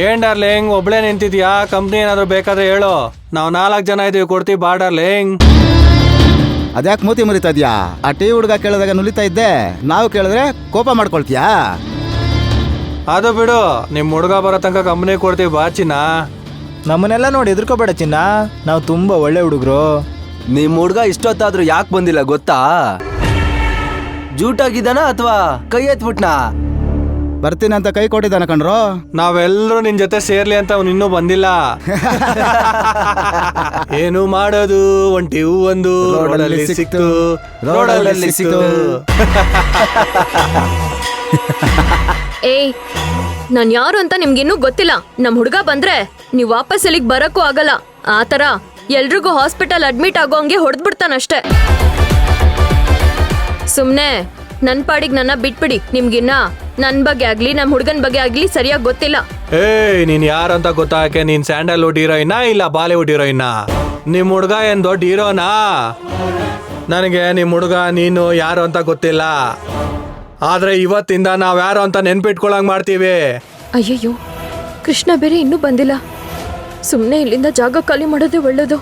ಏನ್ ಡಾರ್ಲಿಂಗ್ ಒಬ್ಳೆ ನಿಂತಿದ್ಯಾ? ಕಂಪ್ನಿ ಏನಾದ್ರು ಬೇಕಾದ್ರೆ ಹೇಳು, ನಾವು 4 ಜನ ಇದೀವಿ, ಕೊಡ್ತೀವಿ ಬಾ ಡಾರ್ಲಿಂಗ್. ಅದ್ಯಾಕೆ ಮೂತಿ ಮುರಿತಾ ಇದ್ಯಾ? ಆ ಟೀ ಹುಡುಗ ಕೇಳಿದಾಗ ನುಲಿತಾ ಇದ್ದೆ, ನಾವು ಕೇಳಿದ್ರೆ ಕೋಪ ಮಾಡ್ಕೊಳ್ತೀಯಾ? ಅದು ಬಿಡು, ನಿಮ್ ಹುಡುಗ ಬರೋ ತನಕ ಕಂಪ್ನಿ ಕೊಡ್ತೀವಿ ಬಾ ಚಿನ್ನ. ನಮ್ಮನ್ನೆಲ್ಲ ನೋಡಿ ಎದುರ್ಕೋಬೇಡ ಚಿನ್ನ, ನಾವು ತುಂಬಾ ಒಳ್ಳೆ ಹುಡುಗರು. ನಿಮ್ ಹುಡ್ಗ ಇಷ್ಟೊತ್ತಾದ್ರೂ ಯಾಕೆ ಬಂದಿಲ್ಲ ಗೊತ್ತಾ? ಜೂಟಾಗಿದ್ದಾನ ಅಥವಾ ಕೈ ಎತ್ಬಿಟ್ನಾ? ಬರ್ತೀನಿ ಅಂತ ಕೈ ಕೊಟ್ಟಿದ್ದಾನ ಕಣ್ರೋ. ನಾವೆಲ್ಲರೂ ನಿನ್ ಜೊತೆ ಸೇರ್ಲಿ ಅಂತ ಅವ್ನು ಇನ್ನೂ ಬಂದಿಲ್ಲ. ಏನು ಮಾಡೋದು, ಒಂಟಿ ಒಂದು ರೋಡಲ್ಲಿ ಸಿಕ್ತು, ರೋಡಲ್ಲಿ ಸಿಕ್ತು. ಏಯ್, ನಾನ್ ಯಾರು ಅಂತ ನಿಮ್ಗಿನ್ನೂ ಗೊತ್ತಿಲ್ಲ. ನಮ್ ಹುಡುಗ ಬಂದ್ರೆ ನೀವ್ ವಾಪಸ್ ಇಲ್ಲಿಗೆ ಬರಕ್ಕೂ ಆಗಲ್ಲ. ಆತರ ಎಲ್ರಿಗೂ ಹಾಸ್ಪಿಟಲ್ ಅಡ್ಮಿಟ್ ಆಗೋ ಹಂಗೆ ಹೊಡೆದ್ಬಿಡ್ತಾನಷ್ಟೇ. ಸುಮ್ನೆ ನನ್ ಪಾಡಿಗೆ ನನ್ನ ಬಿಟ್ಬಿಡಿ. ನಿಮ್ಗಿನ್ನ ನನ್ ಬಗ್ಗೆ ಆಗ್ಲಿ ನಮ್ ಹುಡುಗನ್ ಬಗ್ಗೆ ಆಗ್ಲಿ ಸರಿಯಾಗಿ ಗೊತ್ತಿಲ್ಲ. ಏಯ್, ನೀನ್ ಯಾರಂತ ಗೊತ್ತಾಕೆ? ನೀನ್ ಸ್ಯಾಂಡಲ್ವುಡ್ ಹೀರೋಯಿನಾ ಇಲ್ಲ ಬಾಲಿವುಡ್ ಹೀರೋಯಿನಾ? ನಿಮ್ ಹುಡುಗ ಏನ್ ದೊಡ್ಡ ಹೀರೋನಾ? ನನಗೆ ನಿಮ್ ಹುಡುಗ ನೀನು ಯಾರು ಅಂತ ಗೊತ್ತಿಲ್ಲ. ಆದ್ರೆ ಇವತ್ತಿಂದ ನಾವ್ ಯಾರು ಅಂತ ನೆನ್ಪಿಟ್ಕೊಳಂಗ್ ಮಾಡ್ತೀವಿ. ಅಯ್ಯಯ್ಯೋ, ಕೃಷ್ಣ ಬೇರೆ ಇನ್ನೂ ಬಂದಿಲ್ಲ. ಸುಮ್ನೆ ಇಲ್ಲಿಂದ ಜಾಗ ಖಾಲಿ ಮಾಡೋದೇ ಒಳ್ಳೇದು.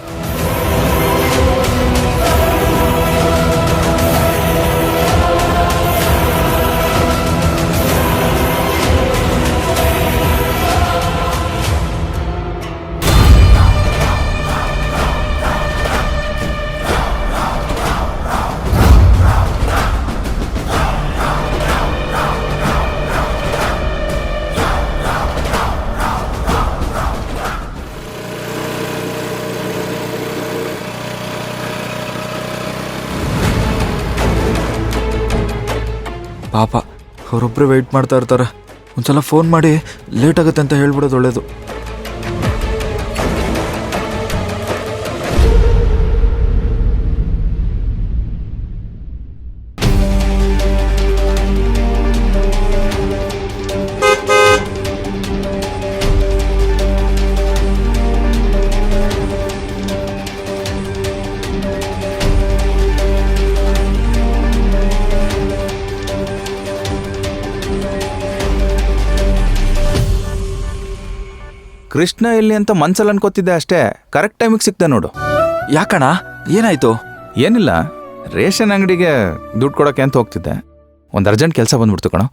ಪಾಪ ಅವರೊಬ್ಬರೇ ವೆಯ್ಟ್ ಮಾಡ್ತಾ ಇರ್ತಾರೆ. ಒಂದ್ಸಲ ಫೋನ್ ಮಾಡಿ ಲೇಟ್ ಆಗುತ್ತೆ ಅಂತ ಹೇಳ್ಬಿಡೋದು ಒಳ್ಳೇದು. ಕೃಷ್ಣ ಎಲ್ಲಿ ಅಂತ ಮನ್ಸಲ್ಲಿ ಅನ್ಕೋತಿದ್ದೆ ಅಷ್ಟೇ. ಕರೆಕ್ಟ್ ಟೈಮಿಗೆ ಸಿಕ್ತೆ ನೋಡು. ಯಾಕಣ, ಏನಾಯ್ತು? ಏನಿಲ್ಲ, ರೇಷನ್ ಅಂಗಡಿಗೆ ದುಡ್ಡು ಕೊಡೋಕೆ ಅಂತ ಹೋಗ್ತಿದ್ದೆ. ಒಂದು ಅರ್ಜೆಂಟ್ ಕೆಲಸ ಬಂದ್ಬಿಡ್ತು ಕಣೋ,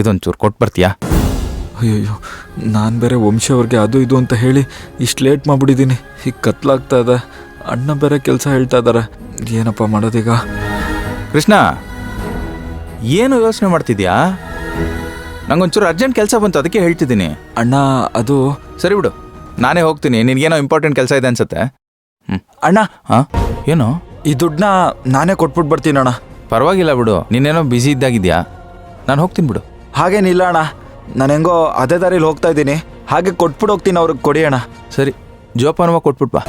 ಇದೊಂಚೂರು ಕೊಟ್ಟು ಬರ್ತೀಯಾ? ಅಯ್ಯಯ್ಯೋ, ನಾನು ಬೇರೆ ವಂಶವ್ರಿಗೆ ಅದು ಇದು ಅಂತ ಹೇಳಿ ಇಷ್ಟು ಲೇಟ್ ಮಾಡಿಬಿಟ್ಟಿದ್ದೀನಿ. ಈಗ ಕತ್ಲಾಗ್ತಾ ಇದೆ, ಅಣ್ಣ ಬೇರೆ ಕೆಲಸ ಹೇಳ್ತಾ ಇದ್ದಾರೆ. ಏನಪ್ಪ ಮಾಡೋದೀಗ? ಕೃಷ್ಣ, ಏನು ಯೋಚನೆ ಮಾಡ್ತಿದ್ಯಾ? ನಂಗೊಂಚೂರು ಅರ್ಜೆಂಟ್ ಕೆಲಸ ಬಂತು, ಅದಕ್ಕೆ ಹೇಳ್ತಿದ್ದೀನಿ. ಅಣ್ಣ ಅದು ಸರಿ ಬಿಡು, ನಾನೇ ಹೋಗ್ತೀನಿ. ನಿನಗೇನೋ ಇಂಪಾರ್ಟೆಂಟ್ ಕೆಲಸ ಇದೆ ಅನ್ಸುತ್ತೆ. ಅಣ್ಣ, ಏನೋ ಈ ದುಡ್ಡನ್ನ ನಾನೇ ಕೊಟ್ಬಿಟ್ಟು ಬರ್ತೀನಿ ಅಣ್ಣ. ಪರವಾಗಿಲ್ಲ ಬಿಡು, ನೀನೇನೋ ಬ್ಯುಸಿ ಇದ್ದಾಗಿದ್ಯಾ, ನಾನು ಹೋಗ್ತೀನಿ ಬಿಡು. ಹಾಗೇನಿಲ್ಲ ಅಣ್ಣ, ನಾನು ಹೆಂಗೋ ಅದೇ ದಾರಿಲಿ ಹೋಗ್ತಾ ಇದ್ದೀನಿ, ಹಾಗೆ ಕೊಟ್ಬಿಟ್ಟು ಹೋಗ್ತೀನಿ. ಅವ್ರಿಗೆ ಕೊಡಿ ಅಣ್ಣ. ಸರಿ, ಜೋಪಾನವಾಗಿ ಕೊಟ್ಬಿಟ್ಟು ಬಾ.